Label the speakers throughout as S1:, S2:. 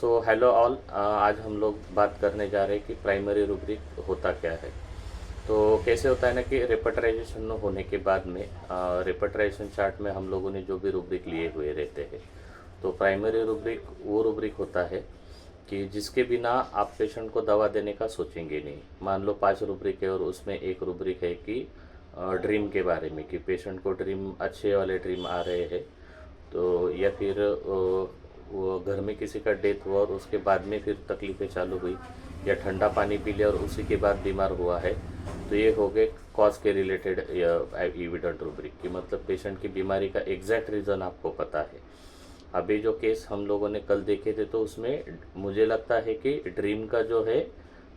S1: So hello all, आज हम लोग बात करने जा रहे हैं कि प्राइमरी रूब्रिक होता क्या है। तो कैसे होता है ना कि रेपटराइजेशन होने के बाद में रेपटराइजेशन चार्ट में हम लोगों ने जो भी रूब्रिक लिए हुए रहते हैं, तो प्राइमरी रूब्रिक वो रूब्रिक होता है कि जिसके बिना आप पेशेंट को दवा देने का सोचेंगे नहीं। मान लो 5 रूब्रिक है और उसमें एक रूब्रिक है कि ड्रीम के बारे में, कि पेशेंट को ड्रीम अच्छे वाले ड्रीम आ रहे हैं, तो या फिर वो घर में किसी का डेथ हुआ और उसके बाद में फिर तकलीफ़ें चालू हुई, या ठंडा पानी पी लिया और उसी के बाद बीमार हुआ है, तो ये हो गए कॉज के रिलेटेड एविडेंट रूब्रिक, कि मतलब पेशेंट की बीमारी का एग्जैक्ट रीज़न आपको पता है। अभी जो केस हम लोगों ने कल देखे थे, तो उसमें मुझे लगता है कि ड्रीम का जो है,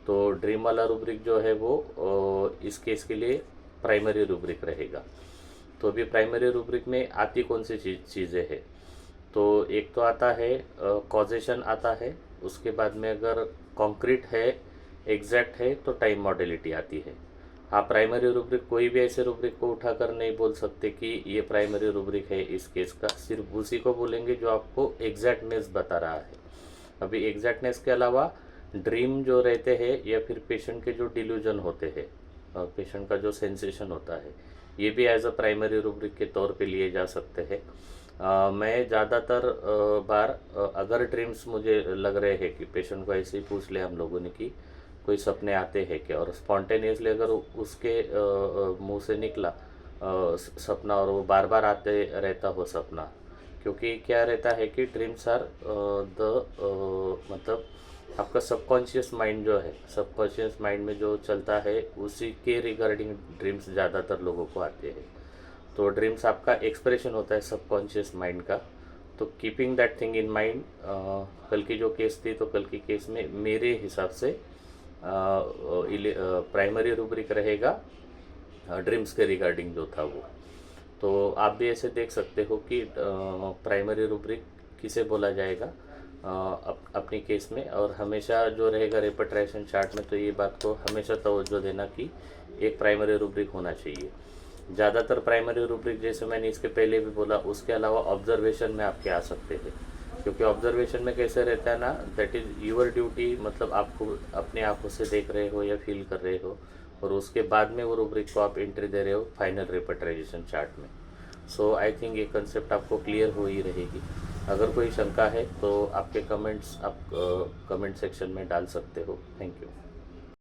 S1: तो ड्रीम वाला रूब्रिक जो है वो इस केस के लिए प्राइमरी रूब्रिक रहेगा। तो अभी प्राइमरी रूब्रिक में आती कौन सी चीज़ें हैं, तो एक तो आता है कॉजेशन आता है, उसके बाद में अगर कॉन्क्रीट है, एग्जैक्ट है, तो टाइम मॉडलिटी आती है। आप प्राइमरी रूब्रिक कोई भी ऐसे रूब्रिक को उठाकर नहीं बोल सकते कि ये प्राइमरी रूब्रिक है इस केस का, सिर्फ उसी को बोलेंगे जो आपको एग्जैक्टनेस बता रहा है। अभी एग्जैक्टनेस के अलावा ड्रीम जो रहते हैं, या फिर पेशेंट के जो डिल्यूजन होते हैं, पेशेंट का जो सेंसेशन होता है, ये भी एज अ प्राइमरी रूब्रिक के तौर पे लिए जा सकते हैं। मैं ज़्यादातर बार अगर ड्रीम्स मुझे लग रहे हैं कि पेशेंट को ऐसे ही पूछ ले हम लोगों ने कि कोई सपने आते हैं क्या, और स्पॉन्टेनियसली अगर उसके मुंह से निकला सपना और वो बार बार आते रहता हो सपना, क्योंकि क्या रहता है कि ड्रीम्स आर मतलब आपका सबकॉन्शियस माइंड जो है, सबकॉन्शियस माइंड में जो चलता है उसी के रिगार्डिंग ड्रीम्स ज़्यादातर लोगों को आते हैं। तो ड्रीम्स आपका एक्सप्रेशन होता है सबकॉन्शियस माइंड का। तो keeping that thing in mind, कल की जो केस थी, तो कल की केस में मेरे हिसाब से प्राइमरी रूब्रिक रहेगा ड्रीम्स के रिगार्डिंग जो था वो। तो आप भी ऐसे देख सकते हो कि प्राइमरी रूब्रिक किसे बोला जाएगा अपनी केस में, और हमेशा जो रहेगा रेपट्रेशन चार्ट में, तो ये बात को हमेशा तवज्जो देना कि एक प्राइमरी रूब्रिक होना चाहिए। ज़्यादातर प्राइमरी रूब्रिक, जैसे मैंने इसके पहले भी बोला, उसके अलावा ऑब्जर्वेशन में आपके आ सकते हैं, क्योंकि ऑब्जर्वेशन में कैसे रहता है ना, दैट इज़ यूर ड्यूटी, मतलब आपको अपने आंखों से देख रहे हो या फील कर रहे हो, और उसके बाद में वो रूब्रिक को आप एंट्री दे रहे हो फाइनल रेपट्राइजेशन चार्ट में। सो आई थिंक ये कंसेप्ट आपको क्लियर हो ही रहेगी। अगर कोई शंका है तो आपके कमेंट्स आप कमेंट सेक्शन में डाल सकते हो। Thank you.